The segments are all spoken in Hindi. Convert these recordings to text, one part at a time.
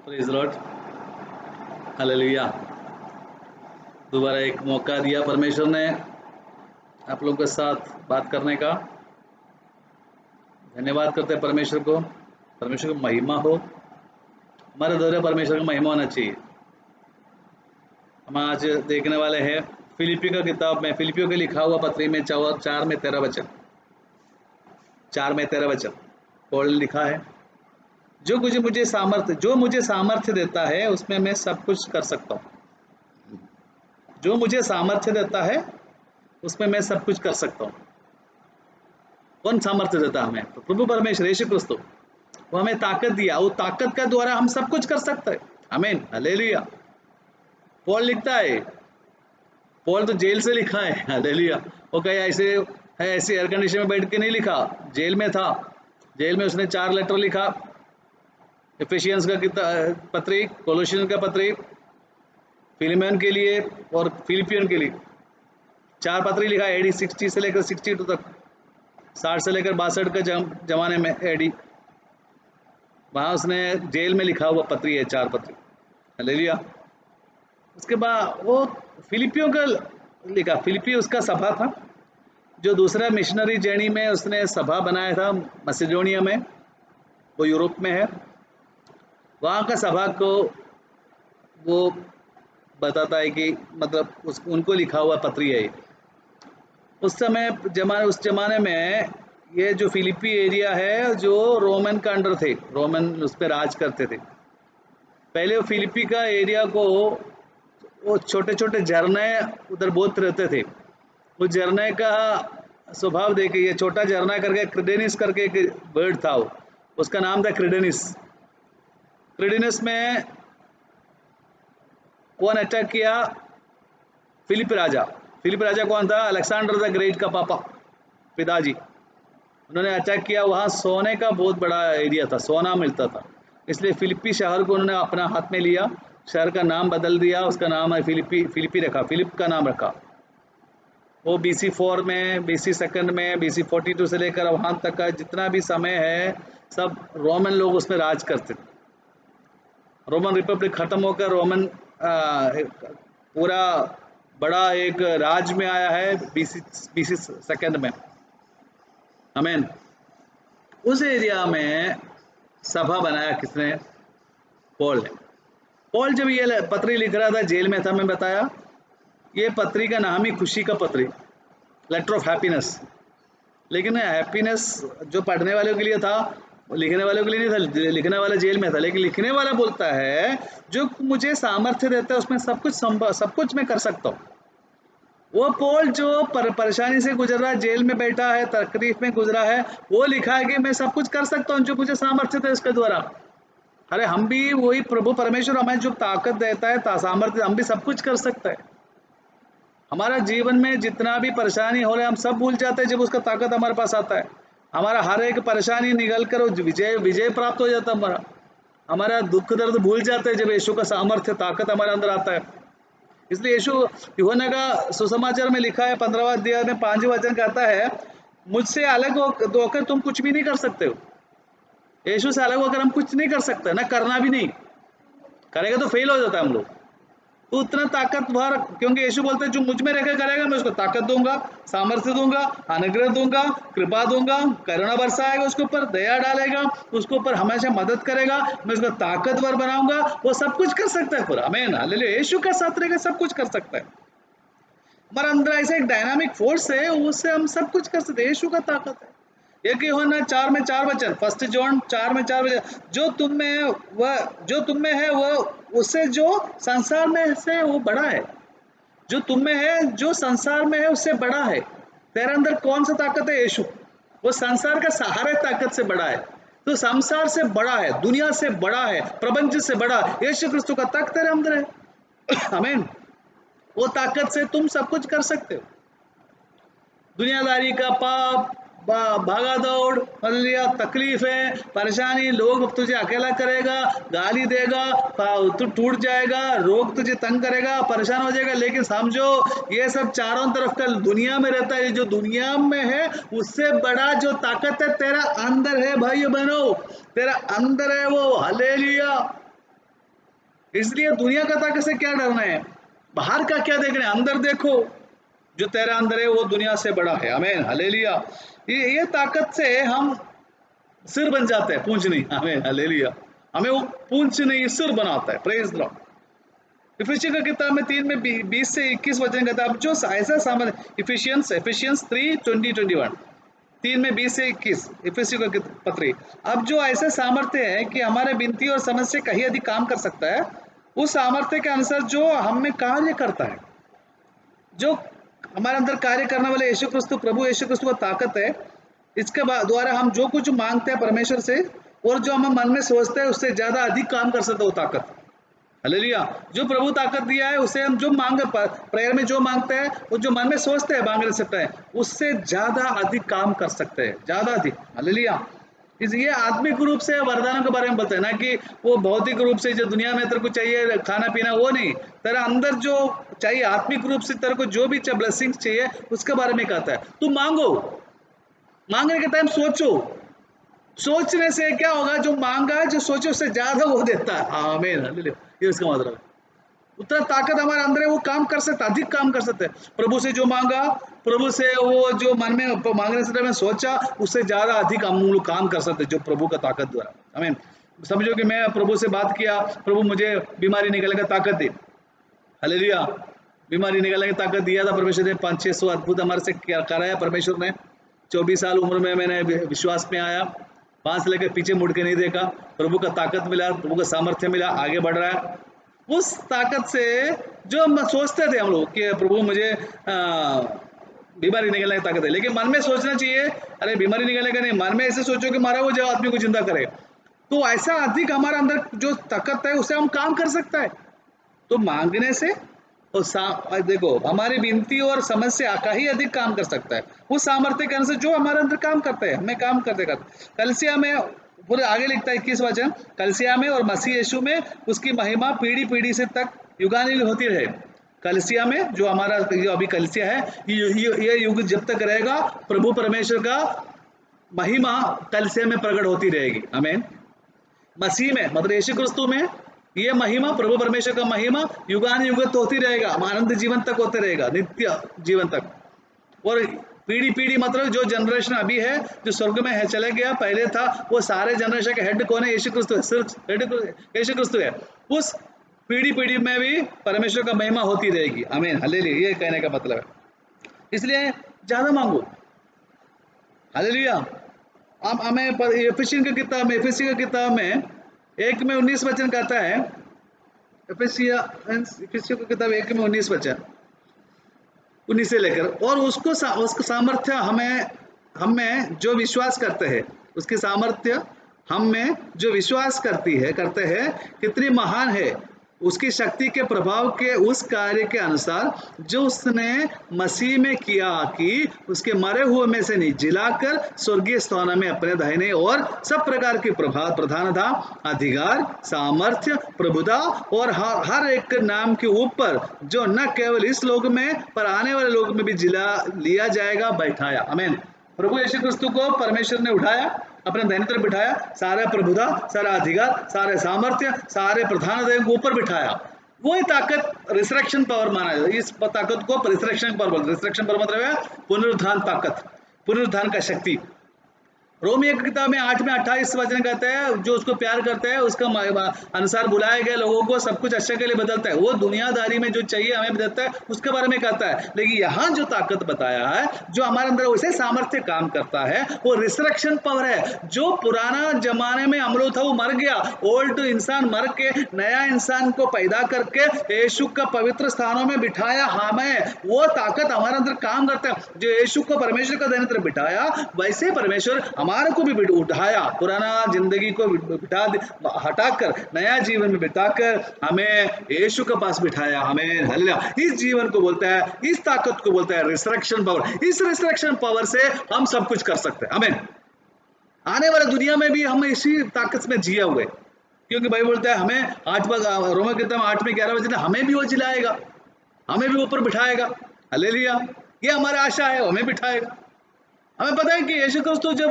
Praise Lord, hallelujah. दोबारा एक मौका दिया परमेश्वर ने आप लोगों के साथ बात करने का। धन्यवाद करते हैं परमेश्वर को। परमेश्वर की महिमा हो, हमारे द्वारा परमेश्वर की महिमा होना चाहिए। हम आज देखने वाले हैं फिलिपी का किताब में, फिलिपियों के लिखा हुआ पत्री में 4 में 13 वचन, 4 में 13 वचन पौल ने लिखा है, जो मुझे सामर्थ्य देता है उसमें मैं सब कुछ कर सकता हूँ। जो मुझे सामर्थ्य देता है उसमें मैं सब कुछ कर सकता हूँ। कौन सामर्थ्य देता है हमें? तो प्रभु परमेश्वर यीशु क्रिस्तु, वो हमें ताकत दिया, वो ताकत का द्वारा हम सब कुछ कर सकते हैं। आमीन, हालेलुया। पौल लिखता है, पौल तो जेल से लिखा है, हालेलुया। वो कहीं ऐसे एयर कंडीशन में बैठ के नहीं लिखा, जेल में था। जेल में उसने 4 लेटर लिखा, एफिशियंस का पत्री, कोलोसियंस का पत्री, फिलिमोन के लिए और फिलिपियन के लिए 4 पत्री लिखा। एडी 60 से लेकर 62 तक, 60 से लेकर 62 के जमाने में एडी, वहाँ उसने जेल में लिखा हुआ पत्री है, 4 पत्री, हालेलुया। उसके बाद वो फिलिपियों का लिखा, फिलिपी उसका सभा था, जो दूसरा मिशनरी जर्नी में उसने सभा बनाया था मैसेडोनिया में, वो यूरोप में है। वहाँ का सभा को वो बताता है कि मतलब उनको लिखा हुआ पत्री है। उस जमाने में ये जो फिलिपी एरिया है, जो रोमन का अंडर थे, रोमन उस पर राज करते थे। पहले वो फिलिपी का एरिया को वो छोटे छोटे झरने उधर बहुत रहते थे। उस झरने का स्वभाव देखे, ये छोटा झरना करके क्रिडेनिस करके एक बर्ड था, उसका नाम था क्रिडेनिस। क्रिडेनिस में कौन अटैक किया? फिलिप राजा। फिलिप राजा कौन था? अलेक्जेंडर द ग्रेट का पापा, पिताजी। उन्होंने अटैक किया। वहाँ सोने का बहुत बड़ा एरिया था, सोना मिलता था, इसलिए फिलिपी शहर को उन्होंने अपना हाथ में लिया। शहर का नाम बदल दिया, उसका नाम है फिलिपी रखा, फिलिप का नाम रखा। वो BC 4 में, BC 2 में, BC 42 से लेकर वहाँ तक का जितना भी समय है, सब रोमन लोग उसमें राज करते थे। रोमन रिपब्लिक खत्म होकर रोमन पूरा बड़ा एक राज में आया है BC 2 में। आमीन। उस एरिया में सभा बनाया किसने? पौल ने। पौल जब ये पत्री लिख रहा था, जेल में था, मैं बताया, ये पत्री का नाम ही खुशी का पत्री, लेटर ऑफ हैप्पीनेस। लेकिन हैप्पीनेस जो पढ़ने वालों के लिए था, लिखने वालों के लिए नहीं था। लिखने वाला जेल में था, लेकिन लिखने वाला बोलता है, जो मुझे सामर्थ्य देता है उसमें सब कुछ मैं कर सकता हूँ। वो पौल जो परेशानी से गुजर रहा है, जेल में बैठा है, तकलीफ में गुजरा है, वो लिखा है कि मैं सब कुछ कर सकता हूँ जो मुझे सामर्थ्य है इसके द्वारा। अरे हम भी वही, प्रभु परमेश्वर हमें जो ताकत देता है, सामर्थ्य, हम भी सब कुछ कर सकते हैं। हमारा जीवन में जितना भी परेशानी हो रहा है, हम सब भूल जाते हैं जब उसका ताकत हमारे पास आता है। हमारा हर एक परेशानी निकल कर विजय प्राप्त हो जाता है। हमारा दुख दर्द भूल जाते हैं जब यीशु का सामर्थ्य, ताकत हमारे अंदर आता है। इसलिए यीशु यूहन्ना का सुसमाचार में लिखा है 15वां अध्याय में 5वां वचन कहता है, मुझसे अलग होकर तुम कुछ भी नहीं कर सकते हो। यीशु से अलग होकर हम कुछ नहीं कर सकते, ना करना भी नहीं। करेगा तो फेल हो जाता है हम लोग। तो उतना ताकतवर, क्योंकि यीशु बोलते हैं जो मुझ में रहकर करेगा मैं उसको ताकत दूंगा, सामर्थ्य दूंगा, अनुग्रह दूंगा, कृपा दूंगा, करुणा बरसाएगा उसके ऊपर, दया डालेगा उसके ऊपर, हमेशा मदद करेगा, मैं उसको ताकतवर बनाऊंगा। वो सब कुछ कर सकता है। पूरा आमीन, हालेलुया। यीशु का साथ रहेगा, सब कुछ कर सकता है। हमारा अंदर ऐसा एक डायनामिक फोर्स है, उससे हम सब कुछ कर सकते हैं। यीशु का ताकत है। एक यूहन्ना 4 में 4 वचन, 1 जॉन 4 में 4 वचन, जो तुम में है वह उससे जो संसार में से वो बड़ा है। जो तुम में है, जो संसार में है उससे बड़ा है। तेरे अंदर कौन सा ताकत है? यीशु। वो संसार का सहारे ताकत से बड़ा है। तो संसार से बड़ा है, दुनिया से बड़ा है, प्रपंच से बड़ा यीशु क्रिस्तु का ताकत तेरे अंदर है। आमीन। वो ताकत से तुम सब कुछ कर सकते हो। दुनियादारी का पाप, भागा दौड़, हालेलुया, तकलीफें, परेशानी, लोग तुझे अकेला करेगा, गाली देगा, तू टूट जाएगा, रोग तुझे तंग करेगा, परेशान हो जाएगा। लेकिन समझो, ये सब चारों तरफ का दुनिया में रहता है। जो दुनिया में है उससे बड़ा जो ताकत है तेरा अंदर है भाई बहनों, तेरा अंदर है वो। हालेलुया। इसलिए दुनिया का ताकत से क्या डरना है, बाहर का क्या देखना है, अंदर देखो, जो तेरा अंदर है वो दुनिया से बड़ा है। आमीन, हालेलुया। ये ताकत से हम सिर बन जाते हैं, पूंछ नहीं। आमीन, हालेलुया। हमें वो पूंछ नहीं सिर बनाता है। Praise Lord. इफिसियों का किताब में 3 में 20 से 21 वचन कहता है, अब जो ऐसा सामर्थ्य, इफिशियंस 3:20-21, 3 में 20 से 21, इफिसियों का पत्री, अब जो ऐसे सामर्थ्य है कि हमारे विनती और समझ से कहीं अधिक काम कर सकता है, उस सामर्थ्य के अनुसार जो हम में कार्य करता है, जो हमारे अंदर कार्य करने वाले यीशु क्रिस्तु, प्रभु यीशु क्रिस्तु का ताकत है, इसके द्वारा हम जो कुछ मांगते हैं परमेश्वर से, और जो हम मन में सोचते हैं उससे ज्यादा अधिक काम कर सकते हैं वो ताकत। हालेलुया। जो प्रभु ताकत दिया है उसे हम जो मांगे, प्रेयर में जो मांगते हैं, वो जो मन में सोचते हैं मांग सकते हैं, उससे ज्यादा अधिक काम कर सकते हैं, ज्यादा अधिक। हालेलुया। इसलिए आत्मिक रूप से वरदानों के बारे में बोलते हैं ना, कि वो भौतिक रूप से जो दुनिया में तेरे को चाहिए खाना पीना, वो नहीं, तेरा अंदर जो चाहिए आत्मिक रूप से तेरे को जो भी ब्लेसिंग्स चाहिए उसके बारे में कहता है। तू मांगो, मांगने के टाइम सोचो, सोचने से क्या होगा, जो मांगा है जो सोचे उससे ज्यादा वो देता है। आमीन, हालेलुया। ये उसका मतलब है, उतना ताकत हमारे अंदर है, वो काम कर सकता, अधिक काम कर सकते हैं। प्रभु से जो मांगा, प्रभु से वो जो मन में मांगने से टाइम में सोचा, उससे ज्यादा अधिक हम लोग काम कर सकते हैं, जो प्रभु का ताकत द्वारा। आमीन। समझो कि मैं प्रभु से बात किया, प्रभु मुझे बीमारी निकालने का ताकत दी। हालेलुया। बीमारी निकालने की ताकत दिया था परमेश्वर ने, 500-600 अद्भुत हमारे से कराया परमेश्वर ने। 24 साल उम्र में मैंने विश्वास में आया, 5 लेकर पीछे मुड़ के नहीं देखा, प्रभु का ताकत मिला, प्रभु का सामर्थ्य मिला, आगे बढ़ रहा है। उस ताकत से जो हम सोचते थे हम लोग कि प्रभु मुझे बीमारी निकलने की ताकत है, लेकिन मन में सोचना चाहिए, अरे बीमारी निकलने का नहीं, मन में ऐसे सोचो कि मारा वो जो आदमी को जिंदा करे, तो ऐसा अधिक हमारे अंदर जो ताकत है उससे हम काम कर सकता है। तो मांगने से और देखो हमारी विनती और समझ से आका ही अधिक काम कर सकता है, उस सामर्थ्य के अनुसार जो हमारे अंदर काम करता है, हमें काम करते करते। कलसिया में पूरे आगे लिखता है 21 वचन, कलसिया में और मसीह यीशु में उसकी महिमा पीढ़ी पीढ़ी से तक युगानुयुग होती रहे। कलसिया में जो हमारा जो अभी कलसिया है, ये युग जब तक रहेगा, प्रभु परमेश्वर का महिमा कलसिया में प्रकट होती रहेगी। आमीन। मसीह में मतलब यीशु क्रिस्तु में ये महिमा, प्रभु परमेश्वर का महिमा युगान युगत होती रहेगा, अनंत जीवन तक होते रहेगा, नित्य जीवन तक। और पीढ़ी पीढ़ी मतलब जो जनरेशन अभी है, जो स्वर्ग में है चले गया पहले था, वो सारे जनरेशन का हेड कौन है, यीशु क्रिस्तु है, सिर्फ हेड यीशु क्रिस्तु है। उस पीढ़ी पीढ़ी में भी परमेश्वर का महिमा होती रहेगी। आमीन, हालेलुया। ये कहने का मतलब है, इसलिए ज्यादा मांगो। हालेलुया। अब हमें एफिसियों की किताब में, एफिसियों की किताब में 1 में 19 वचन कहता है, एफिसियों की किताब 1 में 19 वचन, 19 से लेकर, और उसका सामर्थ्य हमें जो विश्वास करते हैं, उसकी सामर्थ्य हम में जो विश्वास करते हैं कितनी महान है, उसकी शक्ति के प्रभाव के उस कार्य के अनुसार जो उसने मसीह में किया, कि उसके मरे हुए में से नहीं जिलाकर स्वर्गीय स्थान में अपने दाहिने और सब प्रकार की प्रधानता, अधिकार, सामर्थ्य, प्रभुता और हर एक नाम के ऊपर, जो न केवल इस लोक में पर आने वाले लोक में भी जिला लिया जाएगा, बैठाया। आमीन। प्रभु यीशु क्रिस्तु को परमेश्वर ने उठाया, अपने दाहिने तरफ बिठाया, सारा प्रभुता, सारा अधिकार, सारे सामर्थ्य, सारे प्रधान के ऊपर बिठाया। वही ताकत रिसरेक्शन पावर माना जाता है। इस ताकत को रिसरेक्शन पावर बोलते हैं। रिसरेक्शन पावर मतलब है पुनरुत्थान ताकत, पुनरुत्थान का शक्ति। रोमियो की किताब में 8 में 28 वचन कहते हैं, जो उसको प्यार करते हैं उसका अनुसार बुलाए गए लोगों को सब कुछ अच्छे के लिए बदलता है। वो दुनियादारी में जो चाहिए हमें बदलता है, उसके बारे में कहता है। लेकिन यहाँ जो ताकत बताया है, जो हमारे अंदर वैसे सामर्थ्य काम करता है, वो रिसरेक्शन पावर है। जो पुराना जमाने में हम लोग था वो मर गया, ओल्ड इंसान मर के नया इंसान को पैदा करके यीशु का पवित्र स्थानों में बिठाया। हमें वो ताकत हमारे अंदर काम करता है। जो यीशु को परमेश्वर का दाहिने तरफ बिठाया, वैसे परमेश्वर हमारे को भी उठाया, पुराना जिंदगी को हटाकर नया जीवन में बिताकर हमें यीशु के पास बिठाया। हमें हालेलुया। इस जीवन को बोलता है, इस ताकत को बोलता है रिसरेक्शन पावर। इस रिसरेक्शन पावर से हम सब कुछ कर सकते हैं। हमें आने वाले दुनिया में भी हम इसी ताकत में जिए हुए, क्योंकि भाई बोलता है हमें रोमा किताब 8 में 11 बजे हमें भी वो जिलाएगा, हमें भी ऊपर बिठाएगा। हालेलुया। ये हमारा आशा है, हमें बिठाएगा। हमें पता है कि यीशु क्रिस्तु जब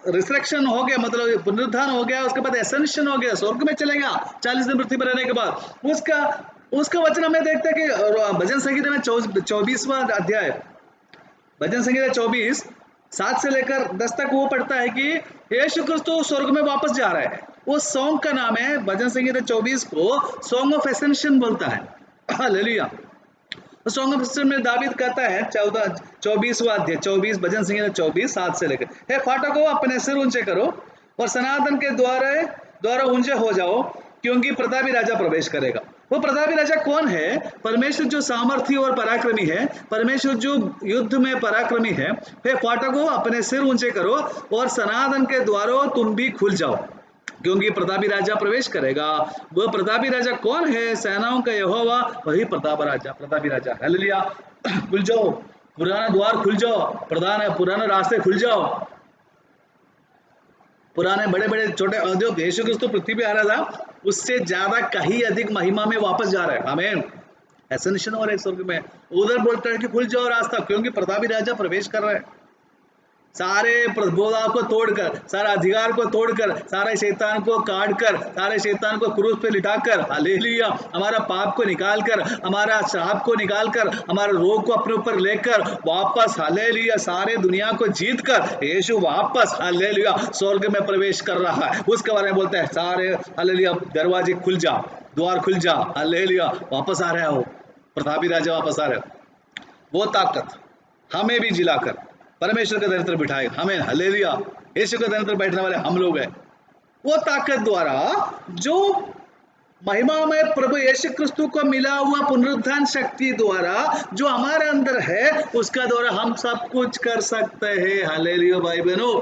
रिसरेक्शन हो गया, मतलब पुनरुत्थान हो गया, उसके बाद एसेंशन हो गया, स्वर्ग में चलेगा 40 दिन पृथ्वी पर रहने के बाद। उसका उसका वचन हमें देखते हैं कि भजन संहिता में 24वां अध्याय, भजन संहिता 24 7 से लेकर 10 तक वो पढ़ता है कि यीशु क्रिस्तु स्वर्ग में वापस जा रहा है। वो सॉन्ग का नाम है, भजन संहिता 24 को सॉन्ग ऑफ एसेंशन बोलता है। हालेलुया। तो सॉन्ग ऑफ एसेंशन में दावीद कहता है 24वां अध्याय 24 भजन संहिता 24 7 से लेकर, हे फाटकों अपने सिर ऊंचे करो और सनातन के द्वारा ऊंचे हो जाओ, क्योंकि प्रतापी राजा प्रवेश करेगा। वो प्रतापी राजा कौन है? परमेश्वर जो सामर्थी और पराक्रमी है, परमेश्वर जो युद्ध में पराक्रमी है। हे फाटकों अपने सिर ऊंचे करो और सनातन के द्वारों तुम भी खुल जाओ, क्योंकि प्रतापी राजा प्रवेश करेगा। वह प्रतापी राजा कौन है? सेनाओं का यहोवा, वही प्रतापी राजा। हालेलुया। खुल जाओ, पुराना द्वार खुल जाओ, पुराने रास्ते खुल जाओ। पुराने बड़े बड़े छोटे उद्योग, यीशु क्रिस्तु पृथ्वी पे आ रहा था, उससे ज्यादा कहीं अधिक महिमा में वापस जा रहा है। आमीन। एसेंशन हो रहा है स्वर्ग में। उधर बोलता है कि खुल जाओ रास्ता, क्योंकि प्रतापी राजा प्रवेश कर रहा है। सारे प्रभुता को तोड़कर, सारा अधिकार को तोड़कर, सारे शैतान को काटकर, सारे शैतान को क्रूस पे लिटाकर, हालेलुया, हमारा पाप को निकालकर, हमारा श्राप को निकालकर, हमारे रोग को अपने ऊपर लेकर वापस, हालेलुया, सारे दुनिया को जीतकर यीशु वापस, हालेलुया, स्वर्ग में प्रवेश कर रहा है। उसके बारे में बोलते हैं सारे, हालेलुया, दरवाजे खुल जा, द्वार खुल जा, हालेलुया, वापस आ रहा है वो प्रतापी राजा, वापस आ रहा है। वो ताकत हमें भी जिलाकर परमेश्वर के दरिद्र बिठाएगा। हमें, हालेलुया, यीशु के दरिद्र बैठने वाले हम लोग हैं। वो ताकत द्वारा जो महिमा में प्रभु यीशु क्रिस्तु को मिला हुआ पुनरुत्थान शक्ति द्वारा जो हमारे अंदर है, उसका द्वारा हम सब कुछ कर सकते हैं। हालेलुया भाई बहनों,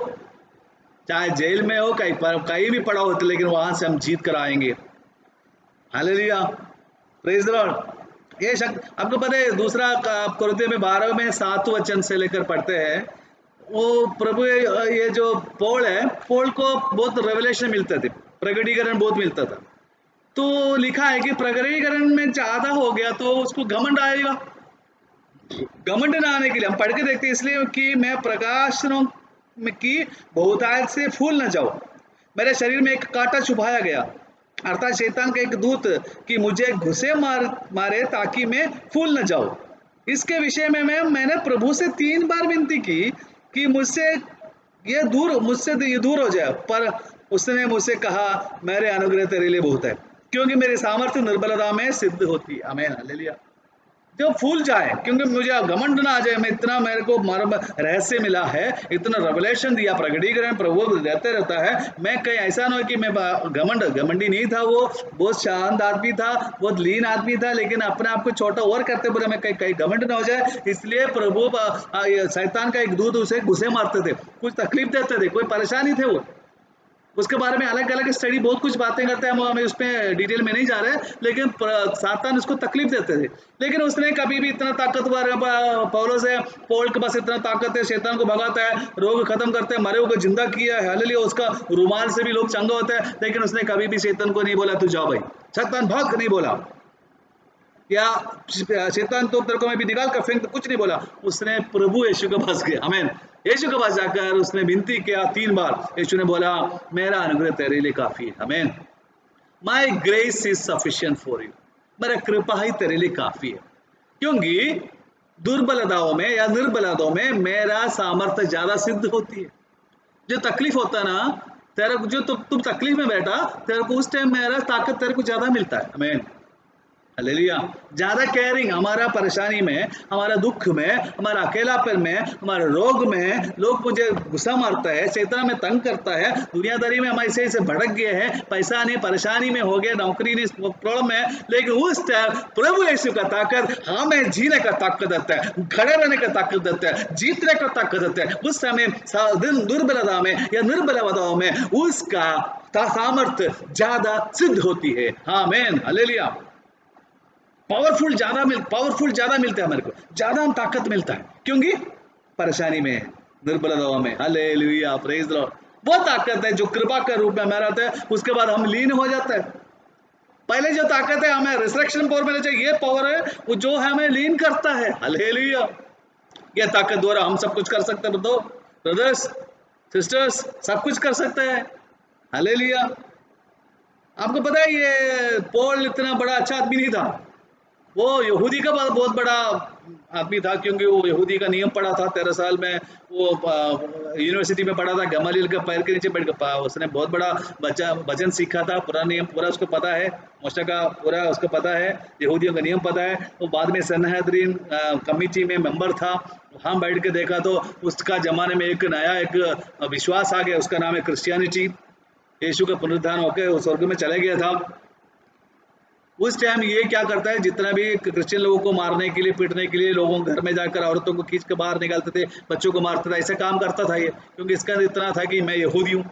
चाहे जेल में हो, कहीं भी पड़ा हो, लेकिन वहां से हम जीत कर आएंगे। Hallelujah, praise the Lord. ये आपको पता है, दूसरा कुरिन्थियों में 12 में 7 वचन से लेकर पढ़ते हैं, वो प्रभु ये जो पौल है, पौल को बहुत रेवलेशन मिलते थे, प्रगटीकरण बहुत मिलता था। तो लिखा है कि प्रगटीकरण में ज्यादा हो गया तो उसको घमंड आएगा। घमंड ना आने के लिए हम पढ़ के देखते हैं, इसलिए कि मैं प्रकाशनों की बहुतायत से फूल न जाऊं, मेरे शरीर में एक कांटा छुपाया गया, अर्थात शैतान का एक दूत, कि मुझे घुसे मारे ताकि मैं फूल न जाऊं। इसके विषय में मैंने प्रभु से 3 बार विनती की कि मुझसे ये दूर हो जाए, पर उसने मुझसे कहा, मेरे अनुग्रह तेरे लिए बहुत है, क्योंकि मेरी सामर्थ्य निर्बलता में सिद्ध होती है। आमीन, हालेलुया। जो फूल जाए, क्योंकि मुझे घमंड ना आ जाए, मैं इतना, मेरे को मर्म रहस्य मिला है, इतना रेवलेशन दिया, प्रकटीकरण प्रभु देते रहता है। मैं कहीं ऐसा ना हो कि मैं घमंडी नहीं था, वो बहुत शांत आदमी था, बहुत लीन आदमी था, लेकिन अपने आप को छोटा और करते बोले मैं कहीं घमंड ना हो जाए, इसलिए प्रभु शैतान का एक दूत उसे घुसे मारते थे, कुछ तकलीफ देते थे, कोई परेशानी थे वो। उसके बारे में अलग अलग स्टडी बहुत कुछ बातें करते हैं, हम उसमें डिटेल में नहीं जा रहे, लेकिन सातान उसको तकलीफ देते थे। लेकिन उसने कभी भी इतना ताकतवर, पौलुस है, पौल के पास इतना ताकत है, शैतान को भगाता है, रोग खत्म करते हैं, मरे हुए को जिंदा किया है, हालेलुया, उसका रुमाल से भी लोग चंगा होते हैं, लेकिन उसने कभी भी शैतान को नहीं बोला तू जाओ भाई, शैतान भाग, नहीं बोला, या शैतान तो तेरे को मैं भी निकाल कर फेंक, कुछ नहीं बोला। उसने प्रभु यीशु के पास गया, आमीन, यीशु के पास जाकर उसने विनती किया 3 बार। यीशु ने बोला, मेरा अनुग्रह तेरे लिए काफी है। आमीन, my grace is sufficient for you, मेरा कृपा ही तेरे लिए काफी है, क्योंकि दुर्बलताओं में या निर्बलताओं में मेरा सामर्थ्य ज्यादा सिद्ध होती है। जो तकलीफ होता है ना, तेरे को जो तुम तकलीफ में बैठा, तेरे को उस टाइम मेरा ताकत तेरे को ज्यादा मिलता है। आमीन, हालेलुया, ज्यादा केयरिंग, हमारा परेशानी में, हमारा दुख में, हमारा अकेलापन में, हमारे रोग में, लोग मुझे गुस्सा मारता है, शैतान में तंग करता है, दुनियादारी में हम ऐसे ऐसे भटक गए हैं, पैसा नहीं, परेशानी में हो गए, नौकरी नहीं, प्रॉब्लम है, लेकिन उस टाइम प्रभु यीशु का ताकत हमें जीने का ताकत देता है, खड़े रहने का ताकत देता है, जीतने का ताकत देता है। उस समय दुर्बलता में या निर्बलताओं में उसका सामर्थ्य ज्यादा सिद्ध होती है। आमीन, हालेलुया। पावरफुल ज्यादा मिलता है, हमारे को ज्यादा हम ताकत मिलता है, क्योंकि परेशानी में, निर्बलताओं में, हालेलुया, प्रेज द लॉर्ड। वो ताकत है जो कृपा के रूप में हमारा आता है, उसके बाद हम लीन हो जाते हैं। पहले जो ताकत है हमें रिसरेक्शन पावर मिलना चाहिए, ये पावर है वो जो है हमें लीन करता है। हालेलुया, ये ताकत द्वारा हम सब कुछ कर सकते हैं ब्रदर्स, सिस्टर्स, सब कुछ कर सकता है। हालेलुया। आपको पता है ये पॉल इतना बड़ा अच्छा आदमी नहीं था, वो यहूदी का बहुत बड़ा आदमी था, क्योंकि वो यहूदी का नियम पढ़ा था 13 साल में। वो यूनिवर्सिटी में पढ़ा था, गमालियल के पैर के नीचे बैठ कर उसने बहुत बड़ा वचन सीखा था, पूरा नियम पूरा उसको पता है, मूसा का पूरा उसको पता है, यहूदियों का नियम पता है। वो बाद में सनहदरीन कमेटी में मेंबर था, वहाँ बैठ के देखा तो उसका जमाने में एक नया एक विश्वास आ गया, उसका नाम है क्रिश्चियनिटी। यीशु का पुनरुत्थान होकर वो स्वर्ग में चले गया था। उस टाइम ये क्या करता है, जितना भी क्रिश्चियन लोगों को मारने के लिए, पीटने के लिए, लोगों के घर में जाकर औरतों को खींच के बाहर निकालते थे, बच्चों को मारता था, ऐसा काम करता था ये, क्योंकि इसका इतना था कि मैं यहूदी हूँ,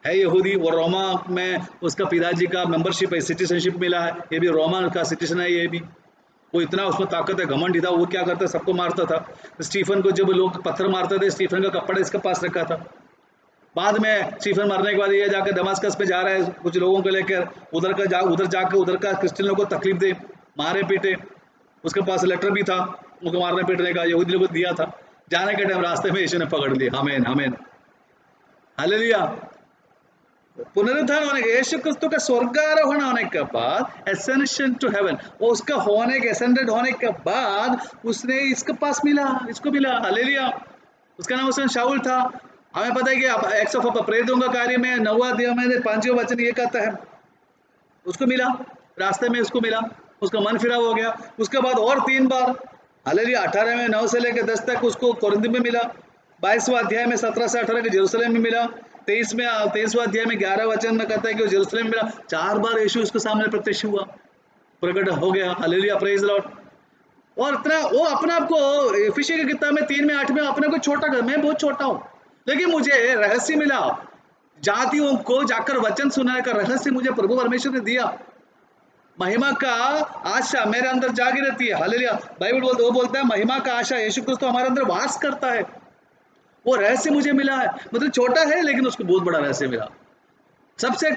है यहूदी। और रोमा में उसका पिताजी का मेंबरशिप है, सिटीजनशिप मिला है, ये भी रोमा का सिटीजन है ये भी। वो इतना उसमें ताकत है, घमंड था, वो क्या करता, सबको मारता था। स्टीफन को जब लोग पत्थर मारते थे, स्टीफन का कपड़ा इसके पास रखा था। बाद में स्टीफन मरने के बाद ये जाकर दमास्कस पे जा रहा है कुछ लोगों को लेकर, उधर जाकर उधर का क्रिश्चियन लोगों को तकलीफ दे, मारे पीटे। उसके पास लेटर भी था उनको मारने पीटने का, यहूदी लोगों को दिया था। जाने के टाइम रास्ते में यीशु ने पकड़ लिया। आमीन आमीन हालेलुया। पुनरुत्थान होने के, यीशु क्रिस्तु का स्वर्गारोहण होने के बाद, एसेंशन टू हेवन, वो उसका होने के एसेंडेड होने के बाद उसने इसके पास मिला, इसको मिला। हालेलुया। उसका नाम उसमें शाऊल था। हमें पता है कि एक्ट्स ऑफ प्रेरितों का कार्य में 9वां अध्याय में 5वां वचन ये कहता है, उसको मिला, रास्ते में उसको मिला, उसका मन फिरा हो गया। उसके बाद और 3 बार, हालेलुया, 18 में 9 से लेकर 10 तक उसको कोरिन्थ में मिला, 22वां अध्याय में 17 से 18 के यरूशलेम में मिला, 23वां अध्याय में 11 वचन में कहता है कि वो यरूशलेम में मिला। 4 बार यीशु उसके सामने प्रत्यक्ष हुआ, प्रकट हो गया। Hallelujah, praise the Lord. और इतना वो अपने आप को एफिसी की किताब में 3 में 8 में अपने को छोटा कर, मैं बहुत छोटा हूँ, लेकिन मुझे रहस्य मिला, जातियों को जाकर वचन सुनाने का रहस्य मुझे प्रभु परमेश्वर ने दिया। महिमा का आशा मेरे अंदर जागी रहती है। हालेलुया। बाइबल वो बोलता है महिमा का आशा यीशु क्रिस्त हमारे अंदर वास करता है, वो रहस्य मुझे मिला है। मतलब छोटा है लेकिन उसको बहुत बड़ा रहस्य मिला। सबसे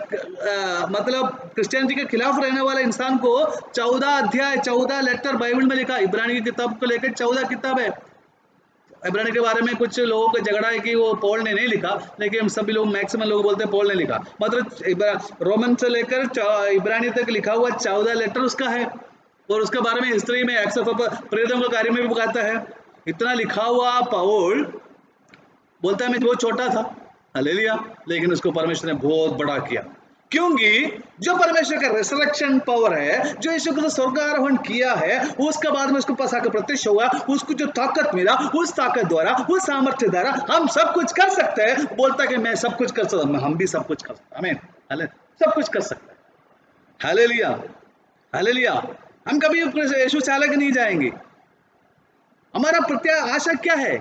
मतलब क्रिश्चियनिटी के खिलाफ रहने वाले इंसान को 14 अध्याय 14 लेटर बाइबल में लिखा। इब्रानी की किताब को लेकर 14 किताब है। इब्रानी के बारे में कुछ लोगों का झगड़ा है कि वो पॉल ने नहीं लिखा, लेकिन हम सभी लोग मैक्सिमम लोग बोलते हैं पॉल ने लिखा। मतलब रोमन से लेकर इब्रानी तक लिखा हुआ 14 लेटर उसका है। और उसके बारे में हिस्ट्री में एक्ट्स ऑफ प्रेरितों के कार्य में भी बताता है। इतना लिखा हुआ पौल बोलता है मैं बहुत छोटा था, हालेलुया, लेकिन उसको परमेश्वर ने बहुत बड़ा किया, क्योंकि जो परमेश्वर का रिसरेक्शन पावर है, जो यीशु को स्वर्गारोहण किया है, उसके बाद में उसको पास आकर प्रत्यक्ष हुआ, उसको जो ताकत मिला, उस ताकत द्वारा, उस सामर्थ्य द्वारा हम सब कुछ कर सकते हैं। बोलता कि मैं सब कुछ कर सकता हूं, हम भी सब कुछ कर सकते हैं। आमीन, सब कुछ कर सकते हैं। Hallelujah hallelujah. हम कभी यीशु से अलग नहीं जाएंगे। हमारा आशा क्या है?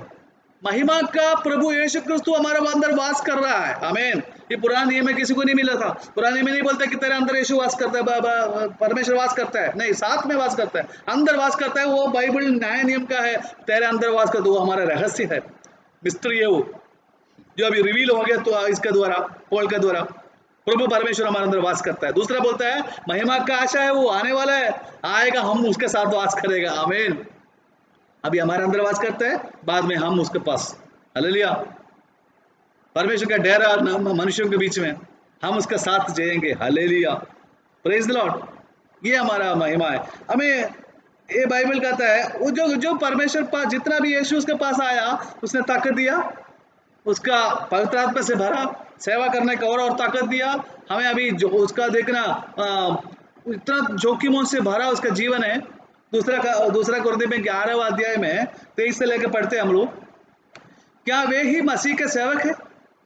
महिमा का प्रभु यीशु क्रिस्तु हमारे अंदर वास कर रहा है। आमीन। ये पुराने नियम में किसी को नहीं मिला था। पुराने नियम में नहीं बोलता कि तेरे अंदर यीशु वास करता है, परमेश्वर वास करता है, नहीं, साथ में वास करता है, अंदर वास करता है। वो बाइबल नया नियम का है, तेरे अंदर वास करता है, वो हमारा रहस्य है, मिस्ट्री है, वो जो अभी रिवील हो गया तो इसके द्वारा, पॉल के द्वारा प्रभु परमेश्वर हमारे अंदर वास करता है। दूसरा बोलता है महिमा का आशा है, वो आने वाला है, आएगा, हम उसके साथ वास करेगा। आमीन। अभी हमारे अंदर वास करता है, बाद में हम उसके पास। हालेलुया। परमेश्वर का डेरा मनुष्यों के बीच में, हम उसके साथ जाएंगे। Hallelujah, praise the Lord. ये हमारा महिमा है। हमें ये बाइबल कहता है वो जो परमेश्वर पास जितना भी यीशु उसके पास आया, उसने ताकत दिया, उसका पवित्र आत्मा से भरा, सेवा करने का और ताकत दिया। हमें अभी जो उसका देखना इतना जोखिमों से भरा उसका जीवन है। दूसरा कुरिन्थियों में 11वां अध्याय में 23 से लेकर पढ़ते हैं हम लोग, क्या वे ही मसीह के सेवक है?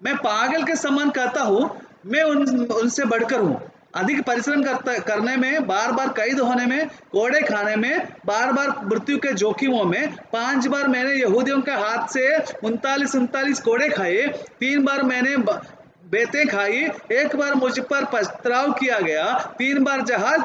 मैं पागल के समान कहता हूँ, मैं उनसे बढ़कर हूँ। अधिक परिश्रम करने में, बार बार कैद होने में, कोड़े खाने में, बार बार मृत्यु के जोखिमों में। 5 बार मैंने यहूदियों के हाथ से 39 कोड़े खाए, 3 बार मैंने बेतें खाई, 1 बार मुझ पर पथराव किया गया, 3 बार जहाज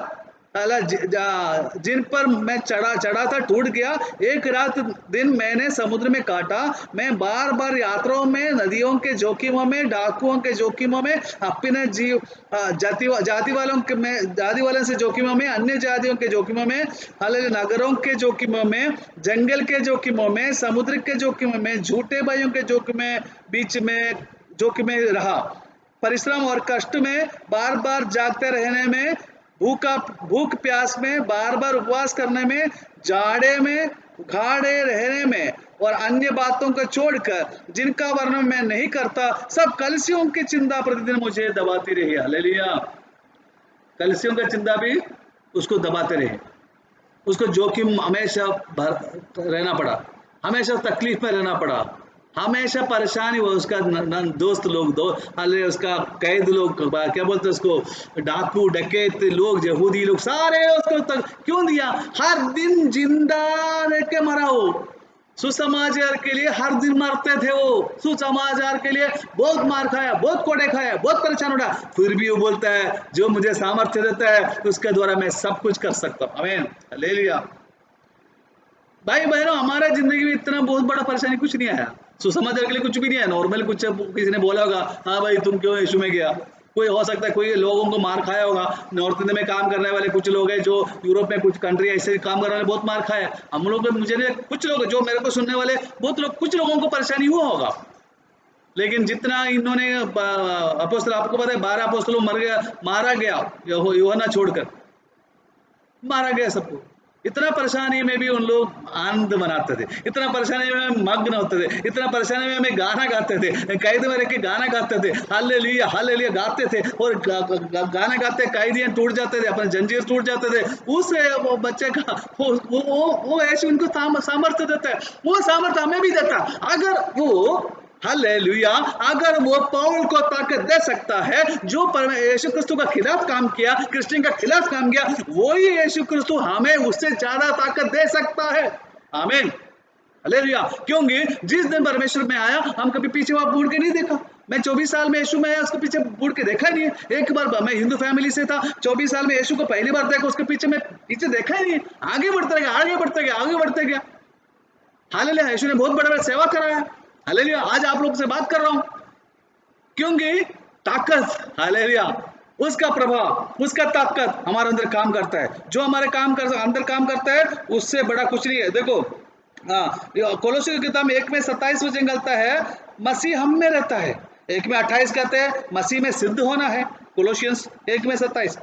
जिन पर मैं चढ़ा चढ़ा था टूट गया, एक रात दिन मैंने समुद्र में काटा। मैं बार बार यात्राओं में, नदियों के जोखिमों में, डाकुओं के जोखिमों में, अपने जाति वालों से जोखिमों में, अन्य जातियों के जोखिमों में, हालांकि नगरों के जोखिमों में, जंगल के जोखिमों में, समुद्र के जोखिमों में, झूठे भाइयों के जोखिम में, बीच में जोखिम में रहा। परिश्रम और कष्ट में, बार बार जागते रहने में, भूख प्यास में, बार बार उपवास करने में, जाड़े में, उघाड़े रहने में और अन्य बातों को छोड़कर जिनका वर्णन मैं नहीं करता, सब कलसियों की चिंता प्रतिदिन मुझे दबाती रही। हालेलुया। कलसियों का चिंता भी उसको दबाते रहे, उसको जोखिम हमेशा रहना पड़ा, हमेशा तकलीफ में रहना पड़ा, हमेशा परेशानी हुआ। उसका दोस्त लोग अरे उसका कैद लोग, क्या बोलते हैं उसको, डाकू डकैत लोग, यहूदी लोग, सारे उसको तक क्यों दिया? हर दिन जिंदा रह के मरा हो, सुसमाचार के लिए हर दिन मरते थे वो, सुसमाचार के लिए बहुत मार खाया, बहुत कोड़े खाया, बहुत परेशान उठा, फिर भी वो बोलता है जो मुझे सामर्थ्य देता है उसके द्वारा मैं सब कुछ कर सकता हूँ। आमीन, हालेलुया। भाई बहनों, हमारा जिंदगी में इतना बहुत बड़ा परेशानी कुछ नहीं आया, सुसमाचार के लिए कुछ भी नहीं है। नॉर्मल कुछ किसी ने बोला होगा, हाँ भाई तुम क्यों यीशु में गया, कोई हो सकता है कोई लोगों को मार खाया होगा। नॉर्थ इंडिया में काम करने वाले कुछ लोग हैं, जो यूरोप में कुछ कंट्री ऐसे काम करने वाले बहुत मार खाया। हम लोग मुझे नहीं, कुछ लोग जो मेरे को सुनने वाले बहुत लोग, कुछ लोगों को परेशानी हुआ होगा, लेकिन जितना इन्होंने अपोस्तल, आपको पता है 12 अपोस्तलों मारा गया, यूहन्ना छोड़कर मारा गया सबको। इतना परेशानी में भी उन लोग आनंद मनाते थे, इतना परेशानी में मग्न होते थे, इतना परेशानी में हमें गाना गाते थे, कैद में रह के गाना गाते थे, हालेलुया हालेलुया गाते थे, और गाना गाते कैदियां टूट जाते थे, अपने जंजीर टूट जाते थे। उस वो बच्चे का वो ऐसे उनको सामर्थ्य देता है, वो सामर्थ्य हमें भी देता है। अगर वो, हालेलुया, अगर वो पौल को ताकत दे सकता है जो यीशु क्रिस्तु का खिलाफ काम किया, क्रिश्चियन का खिलाफ काम किया, वही यीशु क्रिस्तु हमें उससे ज्यादा ताकत दे सकता है। आमीन, हालेलुया। क्योंकि जिस दिन परमेश्वर में आया, हम कभी पीछे वहां मुड़ के नहीं देखा। मैं 24 साल में यीशु में आया, उसके पीछे मुड़ के देखा ही नहीं है। एक बार मैं हिंदू फैमिली से था, 24 साल में यीशु को पहली बार देखा, उसके पीछे मैं पीछे देखा ही नहीं है। आगे बढ़ते गया, आगे बढ़ते गया, आगे बढ़ते गया। हालेलुया, यीशु ने बहुत बड़ा सेवा कराया। हालेलुया, आज आप लोग से बात कर रहा हूं क्योंकि ताकत, हालेलुया, उसका प्रभाव, उसका ताकत हमारे अंदर काम करता है। जो हमारे अंदर काम करता है, उससे बड़ा कुछ नहीं है। देखो, कोलोसी की किताब में 1 में 27 वचन कहता है, मसीह हम में रहता है। 1 में 28 कहते हैं मसीह में सिद्ध होना है। कोलोसियंस 1 में 27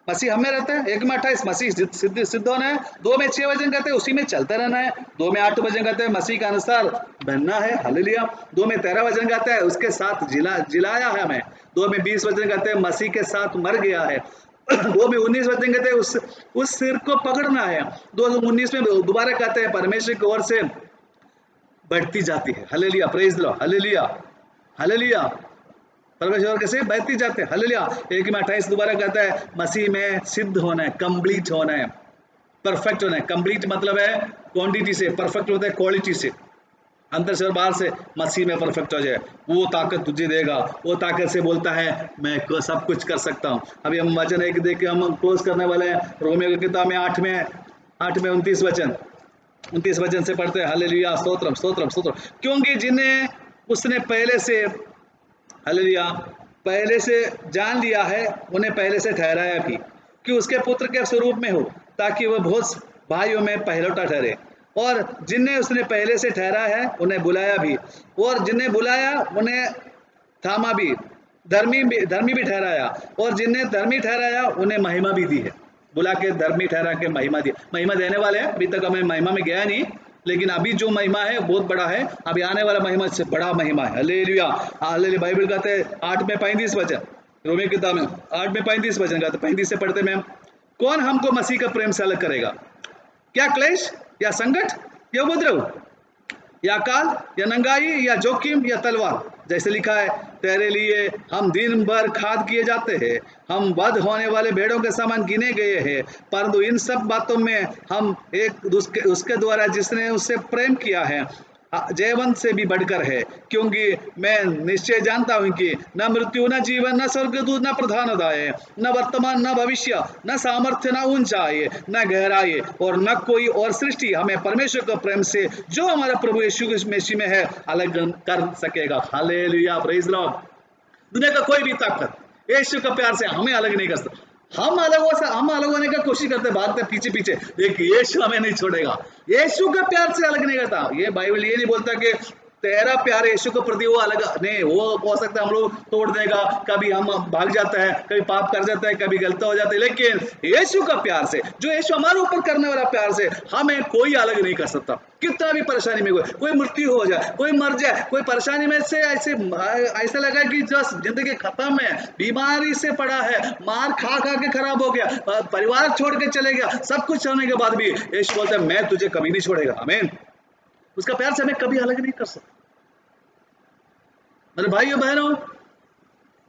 मसीह हमें रहता है, 1 में 28 मसीह सिद्ध होना है। 2 में 6 वचन कहते हैं उसी में चलते रहना है। 2 में 8 वचन कहते हैं मसीह के अनुसार बनना है। हालेलुया। 2 में 13 वचन कहता है उसके साथ जिलाया है हमें। 2 में 20 वचन कहते हैं मसीह के साथ मर गया है। 2 में 19 वचन कहते हैं उस सिर को पकड़ना है। 2:19 में दोबारा कहते हैं परमेश्वर की ओर से बढ़ती जाती है। Hallelujah, praise the Lord, hallelujah hallelujah, परमेश्वर कैसे बढ़ती जाते हैं। हालेलुया। 1 में 28 दोबारा कहता है मसीह में सिद्ध होना है, कंप्लीट होना है, परफेक्ट होना है। कंप्लीट मतलब है क्वांटिटी से, परफेक्ट होता है क्वालिटी से, अंदर से और बाहर से मसीह में परफेक्ट हो जाए। वो ताकत तुझे देगा, वो ताकत से बोलता है मैं सब कुछ कर सकता हूँ। अभी हम वचन एक देख के हम क्लोज करने वाले हैं। रोमियो की किताब में 8 में 29 वचन से पढ़ते हैं। हालेलुया, स्तोत्रम स्तोत्रम स्तोत्रम। क्योंकि जिन्हें उसने पहले से, हालेलुया, पहले से जान लिया है, उन्हें पहले से ठहराया भी कि उसके पुत्र के स्वरूप में हो, ताकि वह बहुत भाइयों में पहलौठा ठहरे। और जिन्हें उसने पहले से ठहराया है उन्हें बुलाया भी, और जिन्हें बुलाया उन्हें थामा भी, धर्मी भी ठहराया, और जिन्हें धर्मी ठहराया उन्हें महिमा भी दी है। बुला के धर्मी ठहरा के महिमा दी, महिमा देने वाले हैं। अभी तक हमें महिमा में गया नहीं, लेकिन अभी जो महिमा है बहुत बड़ा है, अभी आने वाला महिमा से बड़ा महिमा है। Hallelujah hallelujah. बाइबल कहते हैं 8 में 35 वचन, रोमियो की किताब में 8 में 35 वचन कहते हैं, 35 से पढ़ते में, कौन हमको मसीह का प्रेम से अलग करेगा? क्या क्लेश या संकट या उपद्रव या काल या नंगाई या जोखिम या तलवार? जैसे लिखा है, तेरे लिए हम दिन भर खाद किए जाते हैं, हम वध होने वाले भेड़ों के समान गिने गए हैं। परंतु इन सब बातों में हम एक उसके द्वारा जिसने उससे प्रेम किया है जयवंत से भी बढ़कर है, क्योंकि मैं निश्चय जानता हूं कि न मृत्यु, न जीवन, न स्वर्गदूत, न प्रधानताएं, न वर्तमान, न भविष्य, न सामर्थ्य, न ऊंचाई, न गहराई और न कोई और सृष्टि हमें परमेश्वर के प्रेम से जो हमारा प्रभु यीशु मसीह में है अलग कर सकेगा। Hallelujah, praise Lord. दुनिया का कोई भी ताकत यीशु का प्यार से हमें अलग नहीं कर सकता। हम अलग होने का कोशिश करते, भागते पीछे पीछे, देखिए यीशु हमें नहीं छोड़ेगा। यीशु का प्यार से अलग नहीं करता। ये बाइबल ये नहीं बोलता कि तेरा प्यार यीशु के प्रति वो अलग नहीं, वो हो सकता है हम लोग तोड़ देगा, कभी हम भाग जाता है, कभी पाप कर जाता है, कभी गलत हो जाता है, लेकिन यीशु का प्यार से, जो यीशु हमारे ऊपर करने वाला प्यार से हमें कोई अलग नहीं कर सकता। कितना भी परेशानी में कोई मृत्यु हो जाए, कोई मर जाए, कोई परेशानी में से ऐसे लगा कि जस्ट जिंदगी खत्म है, बीमारी से पड़ा है, मार खा खा के खराब हो गया, परिवार छोड़ के चले गया, सब कुछ होने के बाद भी यीशु बोलता है मैं तुझे कभी नहीं छोड़ेगा। आमीन। उसका प्यार से हमें कभी अलग नहीं कर सकता। मेरे भाइयों बहनों,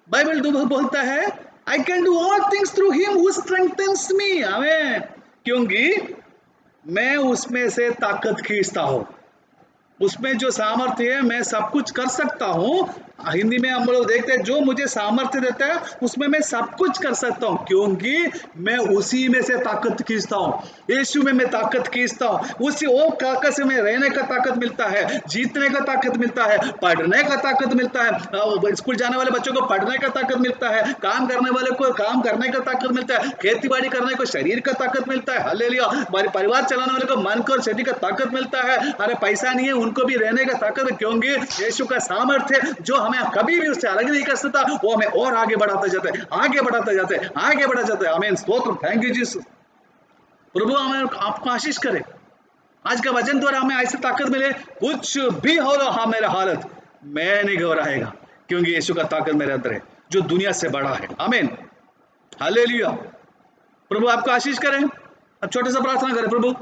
बाइबल बोलता है I can do all things through him who strengthens me. आमीन। क्योंकि मैं उसमें से ताकत खींचता हूं, उसमें जो सामर्थ्य है मैं सब कुछ कर सकता हूं। हिंदी में हम लोग देखते हैं जो मुझे सामर्थ्य देता है उसमें मैं सब कुछ कर सकता हूं, क्योंकि मैं उसी में से ताकत खींचता हूं। यीशु में मैं ताकत खींचता हूं, उसी वो ताकत से मैं रहने का ताकत मिलता है, जीतने का ताकत मिलता है, पढ़ने का ताकत मिलता है, स्कूल जाने वाले बच्चों को पढ़ने का ताकत मिलता है, काम करने वाले को काम करने का ताकत मिलता है, खेती बाड़ी करने को शरीर का ताकत मिलता है। हालेलुया। परिवार चलाने वाले को मन को और शरीर का ताकत मिलता है। अरे पैसा नहीं है उनको भी रहने का ताकत है, क्योंकि यीशु का सामर्थ्य जो हमें कभी भी उससे अलग नहीं कर सकता, वो हमें और आगे बढ़ाते जाते हैं, आगे बढ़ाते जाते हैं, आगे बढ़ा जाते हैं। आमीन, स्तोत्र, थैंक यू जीसस। प्रभु हमें आपको आशीष करे, आज का वचन द्वारा हमें ऐसी ताकत मिले, कुछ भी हो रहा हाँ मेरा हालत मैं नहीं घबराएगा, क्योंकि यीशु का ताकत मेरे अंदर है जो दुनिया से बड़ा है। आमीन, हालेलुया। प्रभु आपको आशीष करें। अब छोटा सा प्रार्थना करें। प्रभु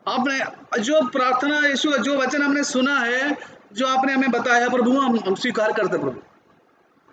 आपने जो प्रार्थना यीशु जो वचन हमने सुना है, जो आपने हमें बताया है प्रभु, हम स्वीकार करते प्रभु।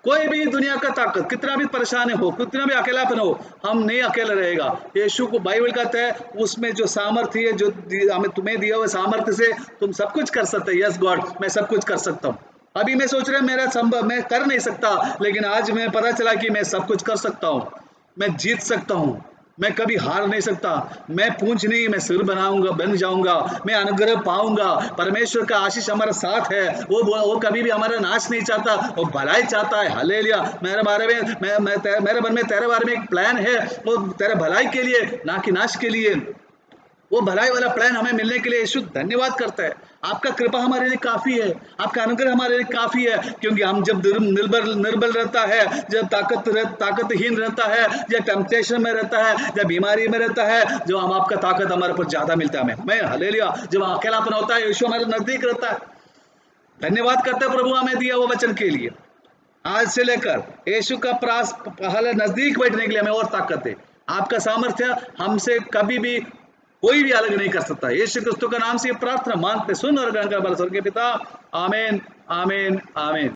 कोई भी दुनिया का ताकत कितना भी परेशान हो, कितना भी अकेलापन हो, हम नहीं अकेला रहेगा। यीशु को बाइबल कहता है उसमें जो सामर्थ्य है जो हमें तुम्हें दिया हुआ सामर्थ्य से तुम सब कुछ कर सकते हो। यस गॉड, मैं सब कुछ कर सकता हूँ। अभी मैं सोच रहा मेरा संभव मैं कर नहीं सकता, लेकिन आज मैं पता चला कि मैं सब कुछ कर सकता हूँ, मैं जीत सकता हूँ, मैं कभी हार नहीं सकता, मैं पूंछ नहीं मैं सिर बनाऊंगा, बन जाऊंगा, मैं अनुग्रह पाऊंगा। परमेश्वर का आशीष हमारा साथ है, वो कभी भी हमारा नाश नहीं चाहता, वो भलाई चाहता है। हालेलुया। मेरे बारे में मेरे मन में तेरे बारे में एक प्लान है, वो तेरे भलाई के लिए ना कि नाश के लिए। वो भलाई वाला प्लान हमें मिलने के लिए यीशु धन्यवाद करता है। आपका कृपा हमारे लिए काफी है, आपका अनुग्रह हमारे लिए काफी है, क्योंकि हम जब निर्बल रहता है, जब ताकतहीन रहता है, जब टेम्पटेशन में रहता है, जब बीमारी में रहता है, जब हम आपका ताकत हमारे ऊपर ज्यादा मिलता है हमें। हालेलुया। जब अकेलापन होता है यीशु हमारे नजदीक रहता है। धन्यवाद करते हैं प्रभु हमें दिया वो वचन के लिए। आज से लेकर यीशु का पहले नजदीक बैठने के लिए हमें और ताकत है। आपका सामर्थ्य हमसे कभी भी कोई भी अलग नहीं कर सकता। यीशु क्रिस्तु का नाम से प्रार्थना मांगते सुन और ग्रहण कर स्वर्गीय पिता। आमीन, आमीन, आमीन।